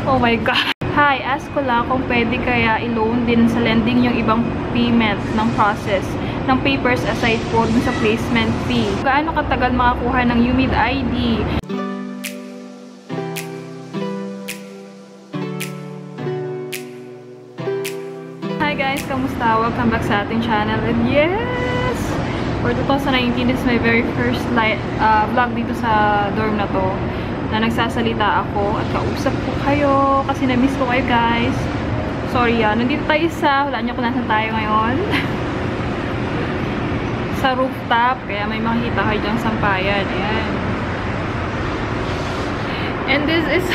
Oh my God. Hi, ask ko lang kung pwede kaya i-loan din sa lending yung ibang payment ng process ng papers aside po dun sa placement fee. Gaano katagal makakuha ng UMID ID? Hi guys, kamusta? Welcome back sa ating channel. And yes! For 2019, this is my very first vlog dito sa dorm na to. Na nagsasalita ako at kausap ko kayo kasi na-miss ko kayo guys. Sorry nandito tayo wala niyo kung nasan tayo ngayon. Sa rooftop, kaya may makikita kayo dyang sampayan. Ayan. And this is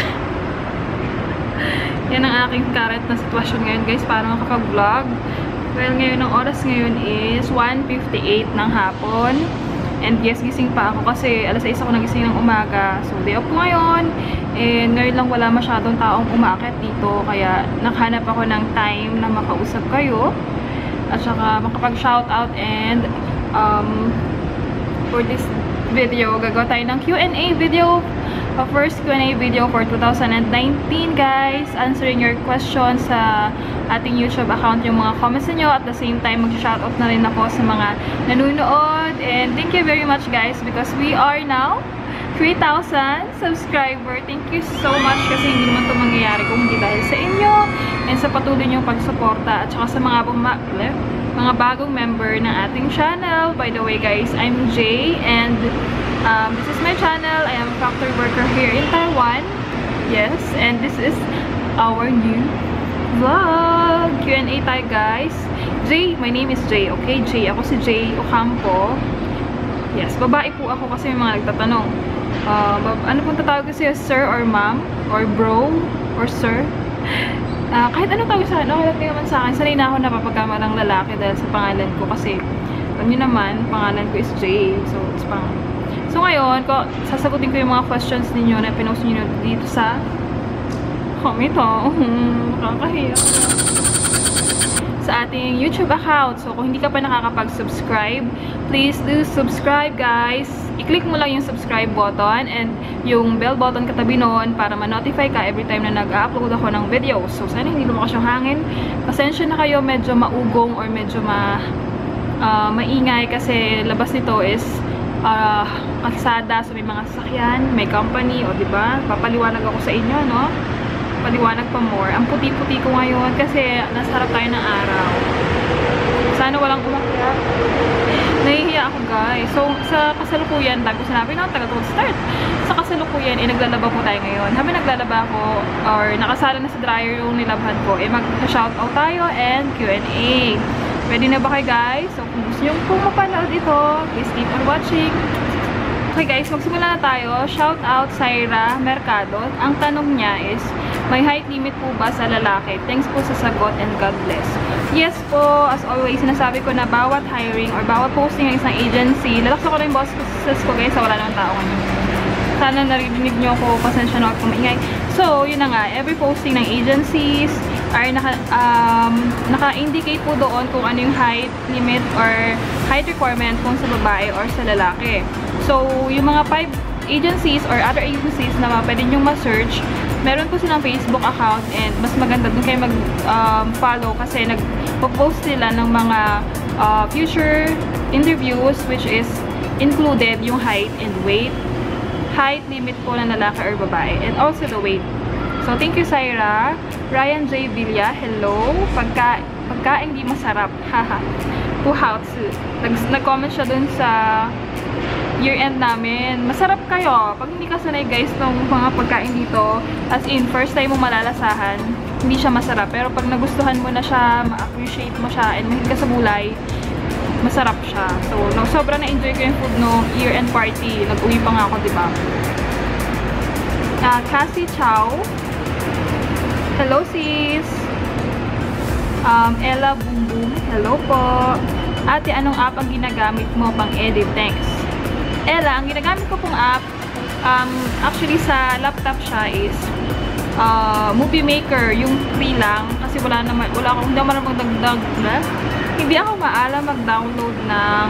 yan ang aking current na sitwasyon ngayon guys para makapag-vlog. Well, ngayon ang oras ngayon is 1:58 ng hapon. And yes, gising pa ako kasi alas 6 ako nagising ng umaga. So, day off ko ngayon. And ngayon lang wala masyadong taong umaakit dito. Kaya nakahanap ako ng time na makausap kayo. At saka makapag-shoutout. And for this video, gagawa tayo ng Q&A video. First Q&A video for 2019 guys. Answering your questions sa ating YouTube account, yung mga comments niyo. At the same time, mag-shoutout na rin ako sa mga nanonood. And thank you very much guys because we are now 3,000 subscriber. Thank you so much kasi hindi naman ito mangyayari kung hindi dahil sa inyo and sa patuloy niyong pagsuporta at saka sa mga bagong member ng ating channel. By the way guys, I'm Jay and this is my channel. I am a factory worker here in Taiwan. Yes, and this is our new vlog. Q&A tayo guys. Jay, my name is Jay, okay? Jay, ako si Jay Ocampo. Yes, babae po ako kasi may mga nagtatanong. Ano pong tatawag kasi sir or ma'am? Or bro? Or sir? Kahit ano tawag sa akin, okay lang naman sa akin. Sanay na ako napapagkama ng lalaki dahil sa pangalan ko kasi alam niyo naman, pangalan ko is Jay. So, it's pangalan. So ngayon, sasagutin ko yung mga questions ninyo na pinost niyo dito sa comment. Nakakahiya. Sa ating YouTube account. So kung hindi ka pa nakakapag-subscribe, please do subscribe guys. I-click mo lang yung subscribe button and yung bell button katabi noon para ma-notify ka every time na nag-upload ako ng video. So sana hindi lumakas yung hangin. Pasensya na kayo, medyo maugong or medyo maingay kasi labas nito is kalsada, so may mga sasakyan, may company, o diba? Papaliwanag ako sa inyo, no? Paliwanag pa more. Ang puti-puti ko ngayon kasi nasarap tayo ng araw. Sana walang umakyat. Nahihiya ako, guys. So, sa kasalukuyan, tago sinabi na, tagal ko mag-start. Sa kasalukuyan, naglalaba po tayo ngayon. Habang naglalaba ako, or nakasala na sa dryer yung nilabhan ko, mag-shoutout tayo and Q&A. Pwede na ba kayo guys? So kung gusto nyo po mapanood ito, please keep on watching. Okay guys, magsimula na tayo. Shout out Syra Mercado. Ang tanong niya is, may height limit po ba sa lalaki? Thanks po sa sagot and God bless. Yes po, as always, sinasabi ko na bawat hiring or bawat posting ng isang agency, lalaksa ko na yung bosses ko guys, wala namang tao ngayon. Sana narinig nyo ako, pasensya na ako maingay. So, yun na nga, every posting ng agencies ay naka-indicate po doon kung ano yung height limit or height requirement kung sa babae or sa lalaki. So, yung mga 5 agencies or other agencies na pwede nyo ma-search, meron po silang Facebook account and mas maganda doon kayo mag-follow kasi nag-post sila ng mga future interviews which is included yung height and weight. Height limit po ng lalaki or babae and also the weight. So, thank you, Syra. Ryan J. Villa, hello. Pagkain di masarap. Haha. Puhautsu. Nag-comment siya dun sa year-end namin. Masarap kayo. Pag hindi ka sanay, guys, ng mga pagkain dito, as in, first time mo malalasahan, hindi siya masarap. Pero pag nagustuhan mo na siya, ma-appreciate mo siya, and mahilig ka sa gulay, masarap siya. So, sobrang na-enjoy ko yung food no year-end party. Nag-uwi pa nga ako, diba? Cassie Chow. Hello, sis. Ella Boom Boom. Hello po. Ate, anong app ang ginagamit mo pang edit? Thanks. Ella, ang ginagamit ko pong app, actually sa laptop siya is Movie Maker. Yung free lang. Kasi hindi ako maalam mag-download ng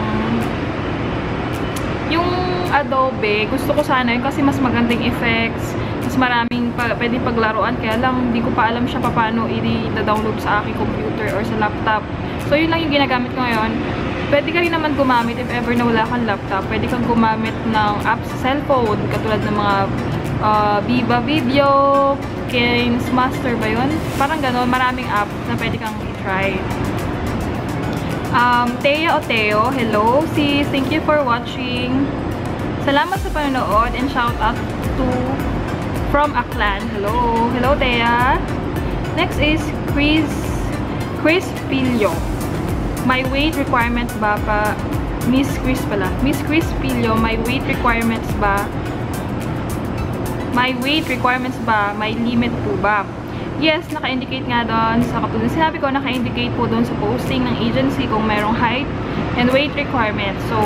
yung Adobe. Gusto ko sana yun kasi mas magandang effects, mas maraming pwede paglaruan, kaya lang hindi ko pa alam siya paano i-download sa aking computer or sa laptop. So yun lang yung ginagamit ko ngayon. Pwede ka rin naman gumamit if ever na wala kang laptop. Pwede kang gumamit ng apps sa cellphone, katulad ng mga Viva Video, Kings Master ba yun? Parang gano'n, maraming app na pwede kang i-try. Thea o Theo, hello sis, thank you for watching. Salamat sa panonood and shout out to from Aklan. Hello. Hello, Thea. Next is Chris Pilio. My weight requirements ba pa? Miss Chris pala. Miss Chris Pilio, my weight requirements ba? My weight requirements ba? May limit po ba? Yes, naka-indicate nga doon sa katulad. Sinabi ko, naka-indicate po doon sa posting ng agency kung mayroong height and weight requirements. So,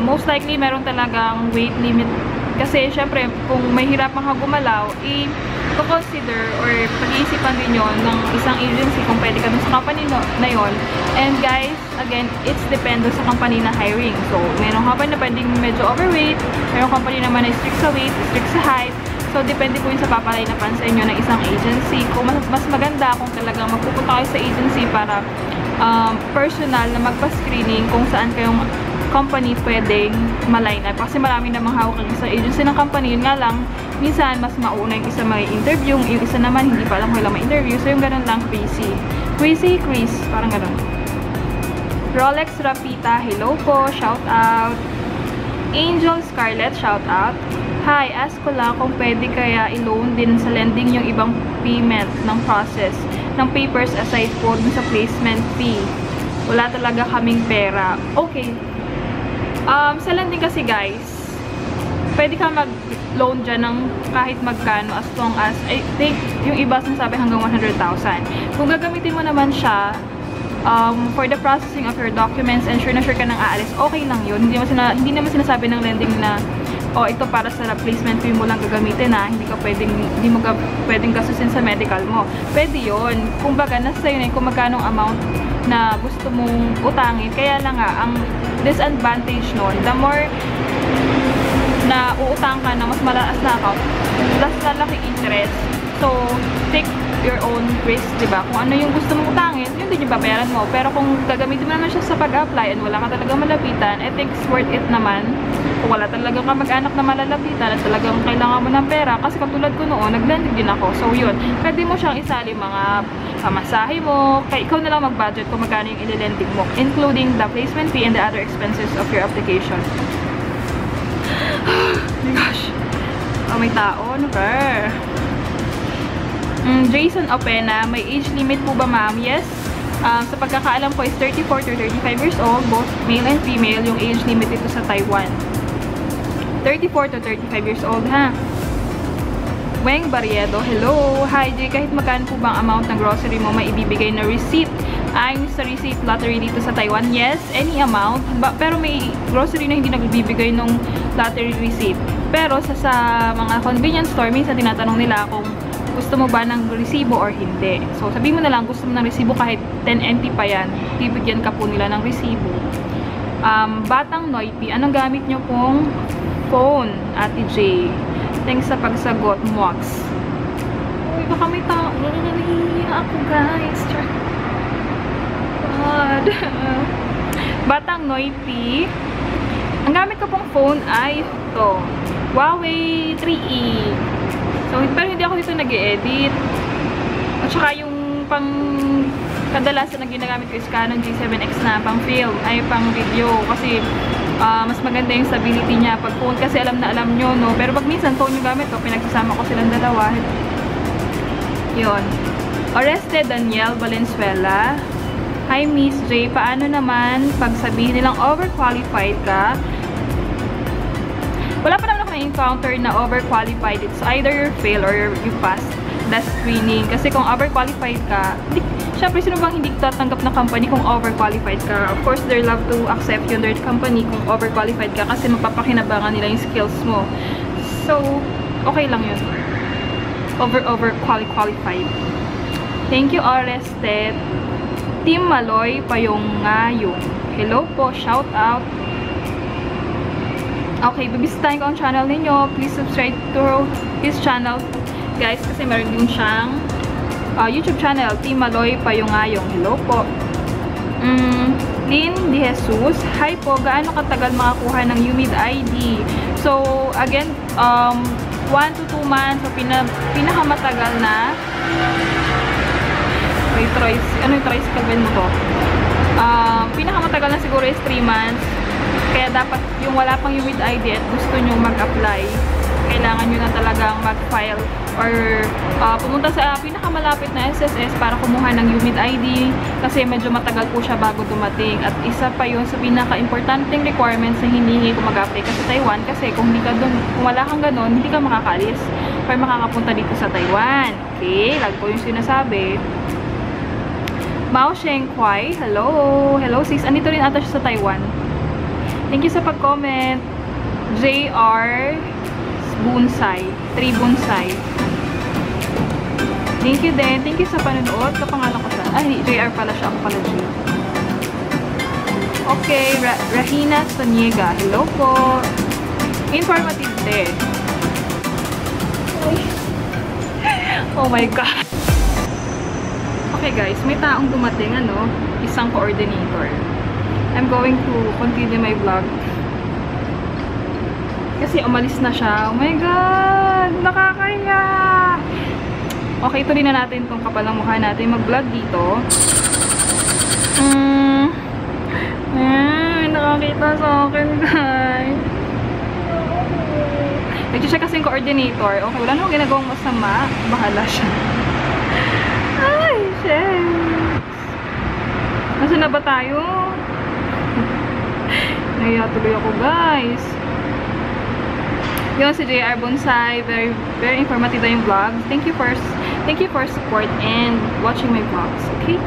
most likely meron talagang weight limit kasi syempre kung mahirapan ka gumalaw, i-consider or pag-iisipan din yon ng isang agency kung pwede ka dun sa company na yon. And guys, again, it's depende sa company na hiring. So, mayroong company na pwedeng medyo overweight, mayroong company naman na strict sa weight, strict sa height. So, depende po yun sa papalinapan sa inyo ng isang agency. Kung mas maganda kung talagang magpupunta kayo sa agency para personal na magpa-screening kung saan kayong company pwedeng ma-line up. Kasi marami namang hawak ang isang agency ng company. Yun nga lang, minsan mas mauna yung isa may interview, yung isa naman hindi pa alam kung ilang ma-interview. So yung ganun lang, crazy. Crazy Chris, parang ganun. Rolex Rapita, hello po, shout out. Angel Scarlett, shout out. Hi, ask ko lang kung pwede kaya i-loan din sa lending yung ibang payment ng process ng papers aside po dun sa placement fee. Wala talaga kaming pera. Okay. Sa lending kasi guys, pwede ka mag-loan dyan ng kahit magkano as long as, I think, yung iba sinasabi hanggang 100,000. Kung gagamitin mo naman siya for the processing of your documents and sure na sure ka nang aalis, okay lang yun. Hindi naman sinasabi ng lending na ito para sa replacement fee mo lang gagamitin hindi mo pwedeng gastusin sa medical mo. Pwede yun. Kumbaga, nasa sa'yo na kung magkano amount na gusto mong utangin. Kaya lang nga, ang disadvantage nun, the more na uutang ka na mas malakas na account, mas lalaki interest. So, take your own risk, diba? Kung ano yung gusto mong utangin, yun din yung babayaran mo. Pero kung gagamitin mo naman siya sa pag-apply and wala ka talaga malapitan, I think it's worth it naman. Kung wala talaga ka mag-anak na malalapitan at talagang kailangan mo ng pera, kasi katulad ko noon, nag-lending din ako. So, yun. Pwede mo siyang isali mga pamasahe mo, kaya ikaw na lang mag-budget kung magkano yung ililending mo, including the placement fee and the other expenses of your application. Oh my gosh. Oh, may tao. Ano ba? Jason Opena, may age limit po ba ma'am? Yes. Sa pagkakaalam ko is 34 to 35 years old, both male and female, yung age limit dito sa Taiwan. 34 to 35 years old, ha? Weng Barriedo, hello! Hi Jay, kahit magkano po bang amount ng grocery mo may ibibigay na receipt? Ayon sa receipt lottery dito sa Taiwan, yes, any amount. Pero may grocery na hindi nagbibigay ng lottery receipt. Pero sa mga convenience store, minsan tinatanong nila kung gusto mo ba ng resibo or hindi. So, sabihin mo na lang, gusto mo ng resibo kahit 10 NT pa yan. Bibigyan ka po nila ng resibo. Batang Noipi, anong gamit nyo pong phone, Ate J? Thanks sa pagsagot, Mox. Uy, baka may tao. Nahihiya ako, guys. God. Batang Noipi, ang gamit ko pong phone ay ito. Huawei 3E. So, pero hindi ako dito nag-e-edit. At saka yung kadalasan na ginagamit ko is Canon G7X na pang film, ay pang video. Kasi, mas maganda yung stability niya. Pag phone kasi alam na alam nyo, no? Pero pag minsan phone yung gamit ko, pinagsasama ko silang dalawa. Yun. Oreste Daniel Valenzuela. Hi Miss J, paano naman pag sabihin nilang overqualified ka? Wala pa naman ako na-encounter na overqualified. It's either you fail or you pass the screening. Kasi kung overqualified ka, syempre sino bang hindi tatanggap na company kung overqualified ka? Of course, they love to accept you in their company kung overqualified ka kasi mapapakinabangan nila yung skills mo. So, okay lang yun. Overqualified. Thank you, Orestet. Team Maloy Payong Ngayong. Hello po, shout out. Okay, bibisitahin ko ang channel ninyo. Please subscribe to his channel, guys, kasi meron din siyang YouTube channel, Team Maloy Payungayong. Hello po. Lynn De Jesus. Hi po, gaano katagal makakuha ng UMID ID? So, again, 1 to 2 months. So, pinakamatagal na. Wait, Troyes. Ano yung Troyes? Kalben mo to? Pinakamatagal na siguro is 3 months. Kaya dapat yung wala pang UMID ID at gusto nyo mag-apply, kailangan nyo na talagang mag-file or pumunta sa pinakamalapit na SSS para kumuha ng UMID ID kasi medyo matagal po siya bago dumating. At isa pa yun sa pinaka-importanting requirements na hinihingi kung mag-apply ka sa Taiwan kasi kung wala kang ganun, hindi ka makakalis or makakapunta dito sa Taiwan. Okay, lagi ko yung sinasabi. Mao Sheng Kwai, hello! Hello sis, andito rin ata siya sa Taiwan. Thank you sa pag-comment. JR Bonsai, 3 Bonsai. Thank you din. Thank you sa panonood. Kapangalan ko siya. Ay, JR pala siya. Ako pala J. Okay, Rahina Soniega. Hello po. Informative din. Oh my God. Okay guys, may taong dumating, ano, isang coordinator. I'm going to continue my vlog. Kasi umalis na siya. Oh my God! Nakakaya! Okay, tuloy na natin itong kapalang mukha natin. Mag-vlog dito. Nakakita sa akin, guys. Nag-check kasi yung coordinator. Okay, wala namang ginagawang masama. Bahala siya. Ay, shit! Nasaan na ba tayo? Naiya tuloy ako, guys. Yun si JR Bonsai, very informative na yung vlogs. Thank you for support and watching my vlogs. Okay?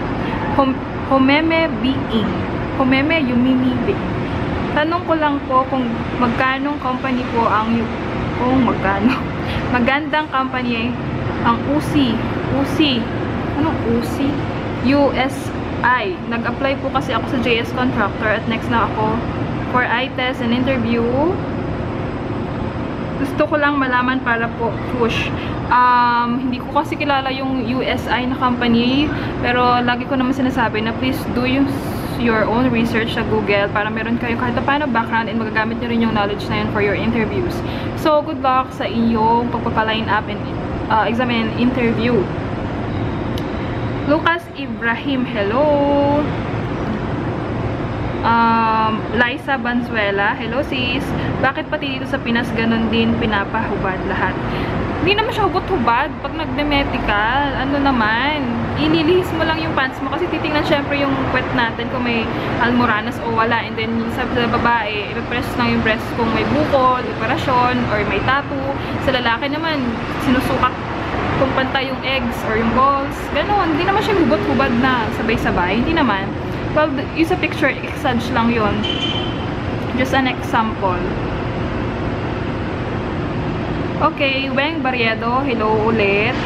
Homeme Being. Homeme Yumimi Being. Tanong ko lang po kung magkanong company po ang magandang company ang USI. Ano USI? USI. Nag-apply po kasi ako sa JS Contractor at next na ako for eye test and interview. Gusto ko lang malaman para po push. Hindi ko kasi kilala yung USI na company, pero lagi ko naman sinasabi na please do your own research sa Google para meron kayo kahit paano background and magagamit nyo rin yung knowledge na yun for your interviews. So, good luck sa inyong pagpapa-line up and exam and interview. Lucas Ibrahim, hello! Liza Banzuela, hello sis. Bakit pati dito sa Pinas ganun din pinapahubad lahat? Hindi naman siya hubot-hubad. Pag nagde-medical, ano naman, inilihis mo lang yung pants mo kasi titingnan syempre yung puwet natin kung may almoranas o wala. And then sa babae, i-press lang yung breast kung may bukol, operasyon, or may tattoo. Sa lalaki naman, sinusukat kung pantay yung eggs or yung balls. Ganun. Hindi naman siya hubot-hubad na sabay-sabay. Hindi naman. Well, yung sa picture, exage lang yun. Just an example. Okay, Weng Barriedo, hello ulit.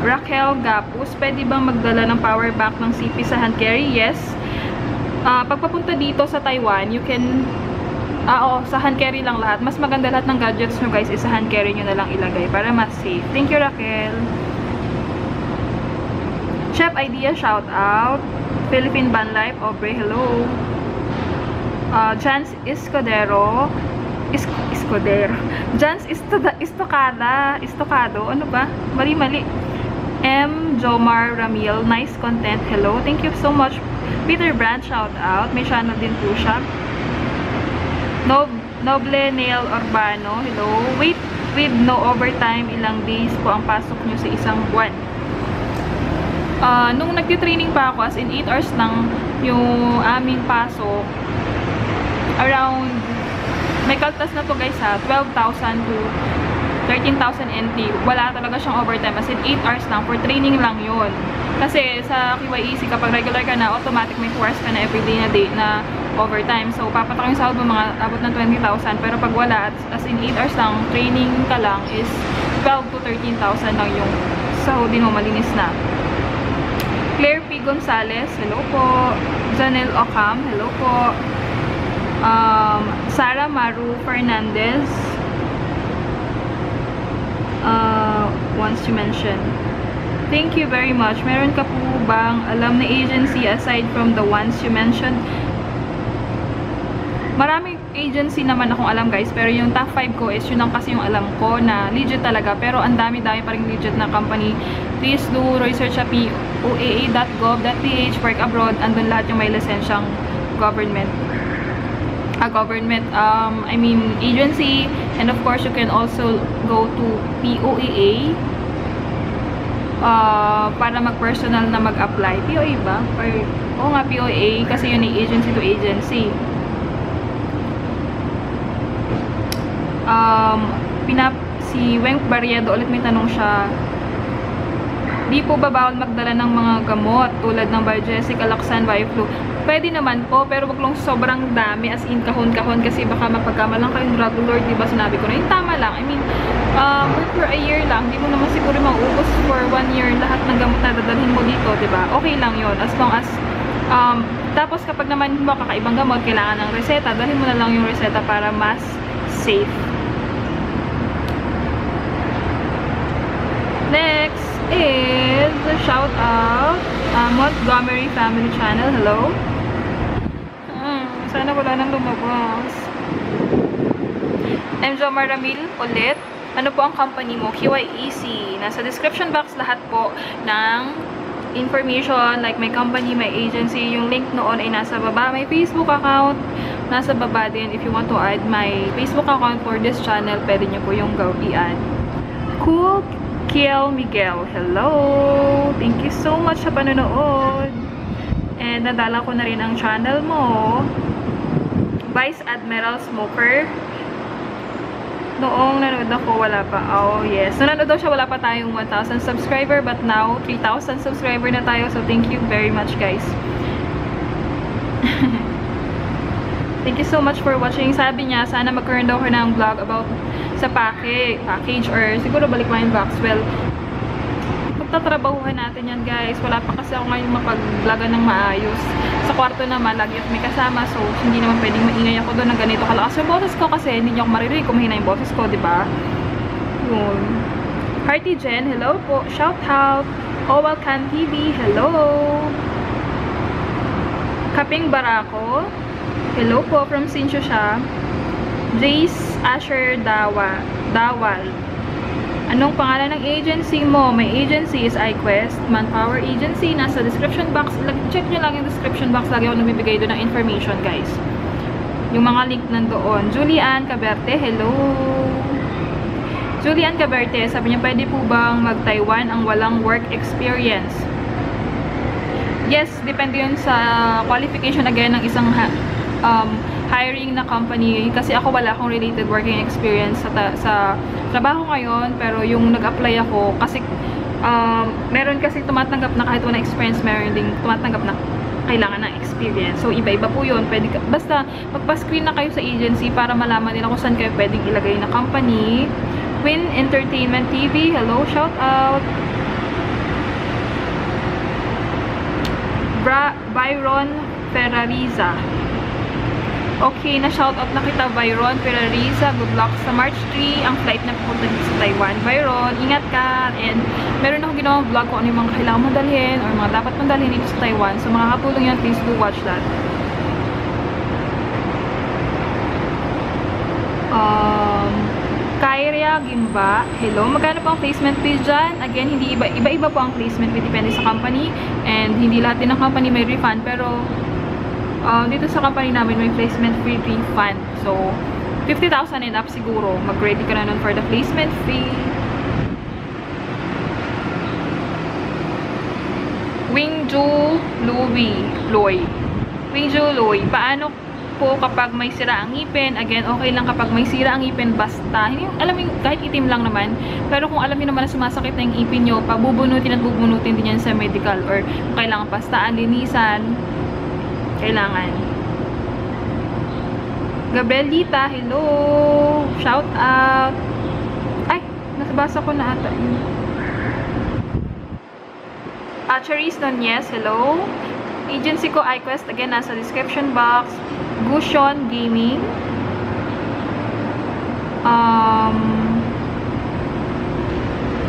Raquel Gapus, pwede bang magdala ng power bank ng CP sa hand carry? Yes. Pagpapunta dito sa Taiwan, you can sa hand carry lang lahat. Mas maganda lahat ng gadgets nyo guys, sa hand carry nyo na lang ilagay para mas safe. Thank you, Raquel. Chef Idea, shout out. Philippine Van Life, Aubrey, hello. Jans Escudero. Jans Estocado, ano ba? Mali. M. Jomar Ramil, nice content, hello. Thank you so much. Peter Brand, shout out. May channel din po siya. Noble Nail Urbano, hello. Wait, with no overtime, ilang days po ang pasok nyo sa isang buwan? Nung nagtitraining pa ako, as in 8 hours lang yung aming pasok, around, may kaltas na to guys ha, 12,000 to 13,000 NT. Wala talaga siyang overtime, as in 8 hours lang, for training lang yun. Kasi sa QYEC, kapag regular ka na, automatic may 4 hours ka na everyday na day na overtime. So, papatak yung sahod mo mga abot ng 20,000. Pero pag wala, as in 8 hours lang, training ka lang is 12 to 13,000 lang yung sahodin mo, malinis na. Claire P. Gonzalez, hello po. Janelle Ocam, hello po. Sara Maru Fernandez. Wants to mention. Thank you very much. Meron ka po bang alam na agency aside from the ones you mentioned? Maraming agency naman akong alam guys, pero yung top 5 ko is yun lang kasi yung alam ko na legit talaga, pero ang dami-dami pa rin legit na company. Please do research sa poaa.gov.ph, work abroad, andun lahat yung may lisensyang government. I mean agency, and of course you can also go to POAA para mag-personal na mag-apply. POA ba? Oo nga, POA, kasi yun ay agency to agency. Si Weng Barriedo ulit may tanong siya, di po ba bawal magdala ng mga gamot tulad ng Biogesic, Alaxan, Bioflu? Pwede naman po, pero wag lang sobrang dami, as in kahon-kahon, kasi baka mapagkamalang kayong drug lord, diba? Sinabi ko na yung tama lang. I mean, for a year lang, di mo naman siguro mauubos for 1 year lahat ng gamot na dadalhin mo dito, diba? Okay lang yun, as long as tapos kapag naman mo kakaibang gamot, kailangan ng reseta, dalhin mo na lang yung reseta para mas safe. Next is shout out Montgomery Family Channel. Hello. Sana wala nang lumabas. Enjo Maramil ulit. Ano po ang company mo? QYEC. Nasa description box lahat po ng information, like my company, my agency. Yung link noon ay nasa baba. My Facebook account nasa baba din. If you want to add my Facebook account for this channel, pwede nyo po yung i-add. Cool Kiel Miguel, hello! Thank you so much sa panonood. And nadala ko na rin ang channel mo. Vice Admiral Smoker. Noong nanood ako, wala pa. Oh, yes. Nanood daw siya, wala pa tayong 1,000 subscriber. But now, 3,000 subscriber na tayo. So, thank you very much, guys. Thank you so much for watching. Sabi niya, sana magkaroon daw ko ng vlog about sa package or siguro balik pa yung box. Well, pagtatrabahuhan natin yan, guys. Wala pa kasi ako ngayon mapag-vlogan ng maayos. Sa kwarto naman, lagi ako may kasama. So, hindi naman pwedeng maingay ako doon ng ganito kalakas yung boses ko kasi hindi niyo ako maririnig kung mahina yung boses ko, diba? Yun. Hearty Jen, hello po. Shout out. Owal Can TV, hello. Kaping Barako, hello po from Sincho siya. Jace Asher Dawal. Anong pangalan ng agency mo? My agency is iQuest, Manpower Agency. Nasa description box. Check nyo lang yung description box. Lagi ako nabibigay doon ng information, guys. Yung mga link nandoon. Julian Caberte, hello. Julian Caberte, sabi niya, pwede po bang mag-Taiwan ang walang work experience? Yes, depende yun sa qualification again ng isang hiring na company, kasi ako wala akong related working experience sa trabaho ngayon, pero yung nag-apply ako kasi meron kasi tumatanggap na kahit wala experience, meron ding tumatanggap na kailangan ng experience. So iba-iba po yun. Pwede basta magpa-screen na kayo sa agency para malaman nila kung saan kayo pwedeng ilagay na company. Queen Entertainment TV, hello, shout out. Byron Ferrariza. Okay, na-shoutout na kita, Byron Ferrariza. Good luck sa March 3, ang flight na pupunta dito sa Taiwan. Byron, ingat ka. And meron akong ginawang vlog kung ano yung mga kailangan mong dalhin or mga dapat mong dalhin dito sa Taiwan. So, makakatulong yan. Please do watch that. Kairia Gimba, hello. Magkano po ang placement fee dyan? Again, hindi iba-iba po ang placement fee. Depende sa company. And hindi lahat din ng company may refund. Pero, dito sa company namin may placement fee refund. So, 50,000 and up siguro. Mag-ready ka na nun for the placement fee. Wingju Loy. Wingju Loy. Paano po kapag may sira ang ngipin? Again, okay lang kapag may sira ang ngipin, basta. Hindi, alam mo, kahit itim lang naman. Pero kung alam niyo naman na sumasakit na yung ngipin nyo, pabubunutin at bubunutin din yan sa medical. Or kung kailangan pastaan, linisan, kailangan. Gabrielita, hello. Shout out. Ay, nasabasa ko na ata yun. Charis Nunez, hello. agency ko, iQuest, again, nasa description box. Gusion Gaming.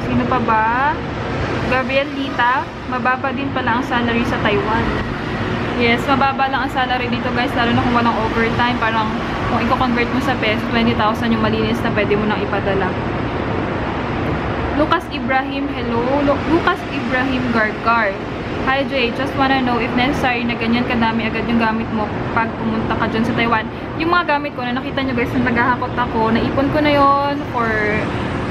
Sino pa ba? Gabriel Lita. Mababa din pala ang salary sa Taiwan. Yes, mababa lang ang salary dito guys, lalo na kung walang overtime. Parang kung i-convert mo sa peso, 20,000 yung malinis na pwede mo nang ipadala. Lucas Ibrahim, hello. Lucas Ibrahim Gargar. Hi Jay, just wanna know if necessary na ganyan kadami agad yung gamit mo pag pumunta ka dyan sa Taiwan. Yung mga gamit ko na nakita nyo guys, na naghahakot ako, naipon ko na yon for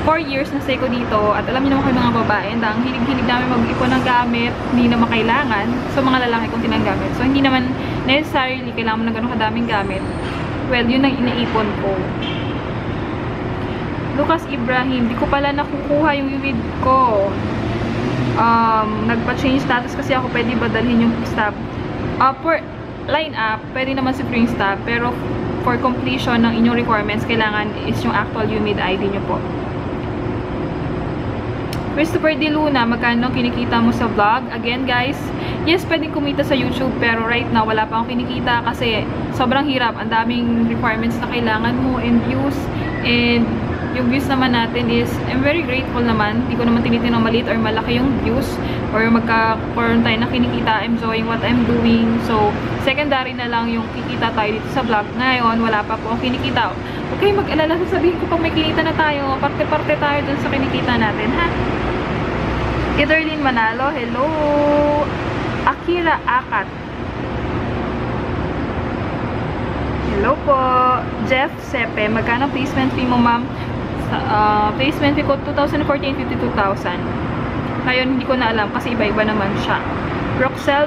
4 years na stay ko dito. At alam niyo naman kayo mga babae, ang hilig-hilig namin mag-ipon ng gamit, hindi naman kailangan. So mga lalaki kong tinanggamit. So hindi naman necessarily kailangan mo ng ganun kadaming gamit. Well, yun ang inaipon ko. Lucas Ibrahim, di ko pala nakukuha yung UVID ko. Nagpa-change status kasi ako, pwede ba dalhin yung stub? For line up, pwede naman si free stub, pero for completion ng inyong requirements, kailangan is yung actual UMID ID nyo po. Christopher De Luna, magkano kinikita mo sa vlog? Again guys, yes, pwedeng kumita sa YouTube, pero right now, wala pa akong kinikita kasi sobrang hirap. Ang daming requirements na kailangan mo and views, and yung views naman natin is, I'm very grateful naman. Hindi ko naman tinitin ng maliit or malaki yung views or magkakaroon tayo na kinikita. I'm enjoying what I'm doing. So, secondary na lang yung kikita tayo dito sa vlog. Ngayon, wala pa po akong kinikita. Okay, mag-alala, sabihin ko pag may kinita na tayo, parte-parte tayo dun sa kinikita natin, ha? Ederlyn Manalo, hello! Akira Akat. Hello po! Jeff Sepe, magkano placement fee mo, ma'am? Placement fee ko 2014, 52,000. Ngayon, hindi ko na alam kasi iba-iba naman siya. Roxel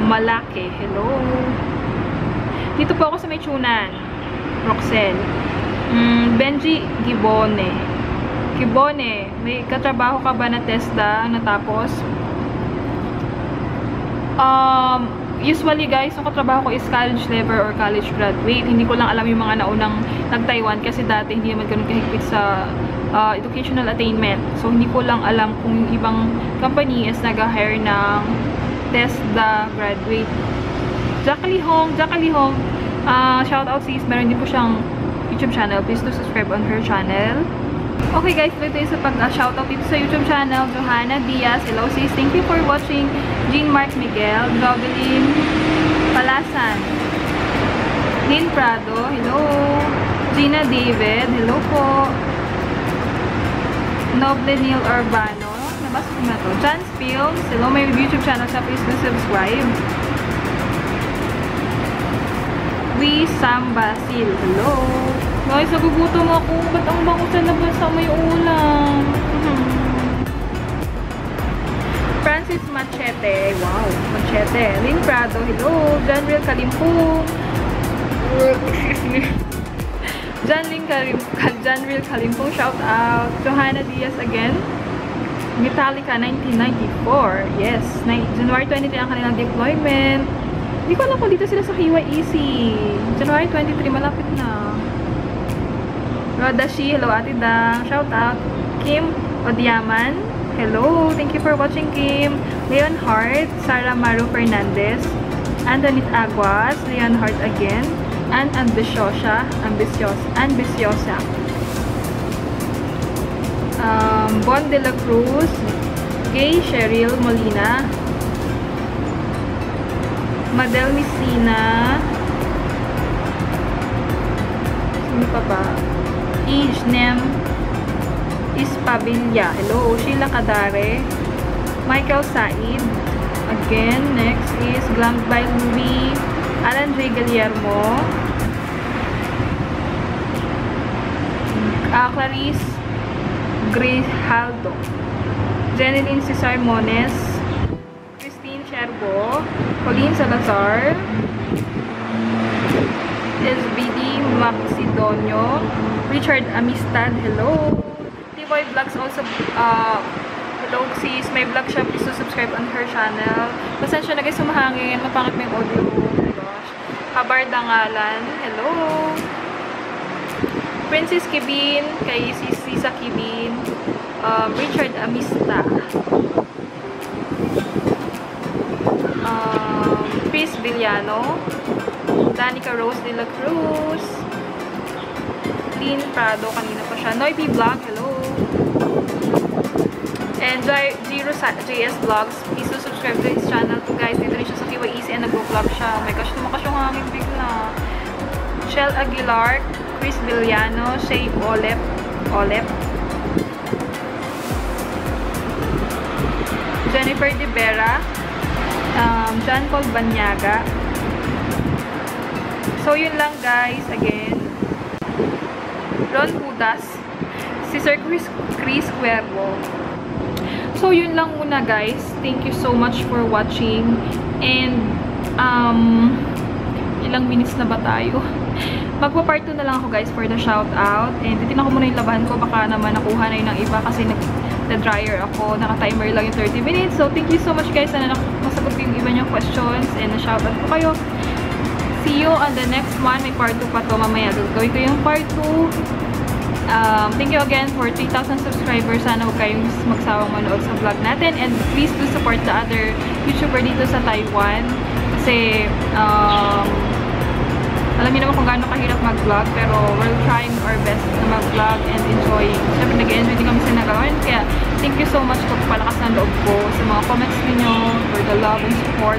Malake, hello! Dito po ako sa may tunan. Roxel. Benji Gibone. Gibone, may katrabaho ka ba na TESDA natapos? Usually guys, yung katrabaho ko is college level or college graduate. Hindi ko lang alam yung mga naunang nag-Taiwan kasi dati hindi naman ganun kahigpit sa educational attainment. So, hindi ko lang alam kung yung ibang company is nag-hire ng TESDA graduate. Jackie Hong, shout out sis, meron din po siyang YouTube channel. Please do subscribe on her channel. Okay guys, tuloy tayo sa pag-shoutout dito sa YouTube channel. Johanna Diaz, hello sis, thank you for watching. Jean Mark Miguel, Jovelyn Palasan, Lynn Prado, hello. Gina David, hello po. Noble Neil Urbano, nabasa ko na to. Chance Films, hello, may YouTube channel siya, please do subscribe. We Sam Basil, hello. Guys, nagugutom ako. Ba't ang bango sa labas sa may ulam? Francis Machete. Wow, Machete. Lynn Prado. Hello. Janriel Kalimpong. Excuse me. Janriel Kalimpong. Shout out. Johanna Diaz again. Metallica 1994. Yes. January 23 ang kanilang deployment. Hindi ko alam kung dito sila sa KYEC. January 23. Malapit na. Rodashi, hello Ate Dang, shout out. Kim Odiaman, hello, thank you for watching Kim. Leon Hart, Sarah Maru Fernandez, Antoinette Aguas, Leon Hart again, and Ambiciosa. Bon de la Cruz, Gay Cheryl Molina, Madel Messina, sino pa ba? Ijnem Ispabilia. Hello. Sheila Kadare. Michael Said. Again. Next is Glammed by Louie. Alan J. Guillermo. Clarice Grijaldo. Jeneline Cesar Mones. Christine Cherbo. Colleen Salazar. SBD Maxidonio. Richard Amistad, hello. T-Boy Vlogs also, hello sis, may vlog siya, please subscribe on her channel. Pasensya na guys, sumahangin, mapangit mo yung audio. Oh my gosh. Kabar Dangalan, hello. Princess Kibin, kay Sisa Kibin, Richard Amistad. Chris Villano, Danica Rose de la Cruz, Lynn Prado, kanina pa siya, Noy P. Vlog, hello, and JS Vlogs. Please do subscribe to his channel too, guys. Dito rin siya sa KYEC and nag-vlog siya. Oh my gosh, tumakas yung hangin bigla. Shell Aguilar, Chris Villano, Shay Olep, Jennifer De Vera, John Paul Banyaga. So, yun lang guys. Again, Ron Hudas, si Sir Chris Cuervo. So, yun lang muna guys. Thank you so much for watching. And, ilang minutes na ba tayo? Magpa-part 2 na lang ako guys for the shoutout. And titignan ko muna yung labahan ko. Baka naman nakuha na yun ng iba kasi nag-dryer ako. Naka-timer lang yung 30 minutes. So, thank you so much guys. Sana masagot ko yung iba niyong questions. And na-shoutout ko kayo. See you on the next one. May part 2 pa to mamaya. Gawin ko yung part 2. Thank you again for 3,000 subscribers. Sana huwag kayong magsawang manood sa vlog natin. And please do support the other YouTuber dito sa Taiwan. Kasi, alam niyo naman kung gaano kahirap mag-vlog, pero we're trying our best na mag-vlog and enjoying. Siyempre, nag-enjoy din kami sa nagawin. Kaya, thank you so much po palakas ng loob ko sa mga comments niyo for the love and support.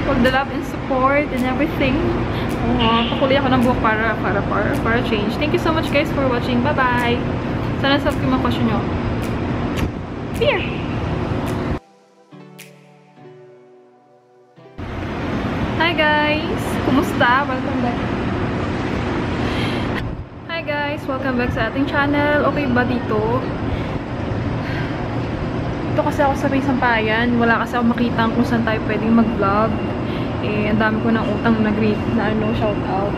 For the love and support and everything. Pakulay ako ng buhok para change. Thank you so much guys for watching. Bye-bye! Sana sabi ko yung mga question nyo. Here! Hi guys! Kumusta? Welcome back. Hi guys! Welcome back sa ating channel. Okay ba dito? Dito kasi ako sa may Sampayan. Wala kasi ako makita kung saan tayo pwedeng mag-vlog. Eh, ang dami ko ng utang na shoutout.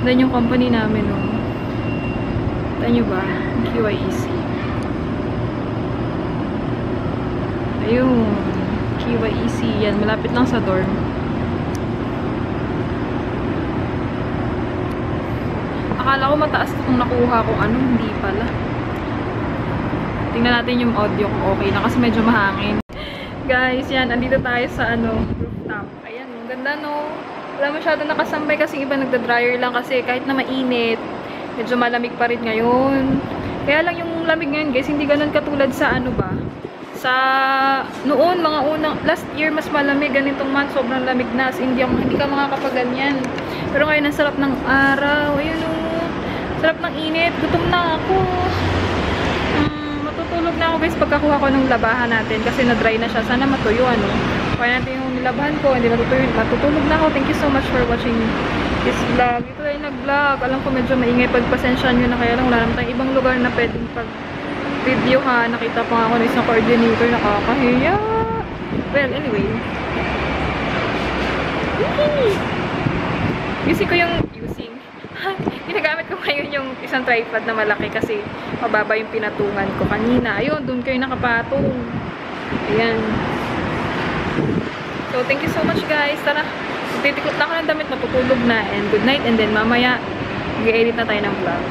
Then yung company namin, no? Taan nyo ba? KYEC. Ayun. KYEC. Yan. Malapit lang sa dorm. Akala ko mataas kung nakuha kung ano. Hindi pala. Tingnan natin yung audio kung okay na kasi medyo mahangin. Guys, yan. Andito tayo sa rooftop. Ayan. Ang ganda, no? Wala masyado nakasambay kasi iba nagda-dryer lang kasi kahit na mainit, medyo malamig pa rin ngayon. Kaya lang yung lamig ngayon, guys, hindi ganun katulad sa sa noon, mga unang, last year, mas malamig, ganitong month, sobrang lamig na, so hindi ka makakapaganyan. Pero ngayon, ang sarap ng araw, ayun o, sarap ng init, gutom na ako. Matutulog na ako guys, pagkakuha ko ng labahan natin, kasi na-dry na siya, sana matuyo, ano. Kaya natin yung nilabahan ko, hindi natutuyo, matutulog na ako. Thank you so much for watching this vlog. Ito tayo nag-vlog, alam ko medyo maingay, pagpasensya nyo na, kaya lang wala naman tayong ibang lugar na pwedeng video ha. Nakita pa nga ako ng isang coordinator, nakakahiya. Well, anyway. Ginagamit ko ngayon yung isang tripod na malaki kasi mababa yung pinatungan ko kanina. Ayun, doon kayo nakapatong. Ayan. So, thank you so much guys. Tara, titikot na ako ng damit, matutulog na. And good night. And then mamaya, mag-edit na tayo ng vlog.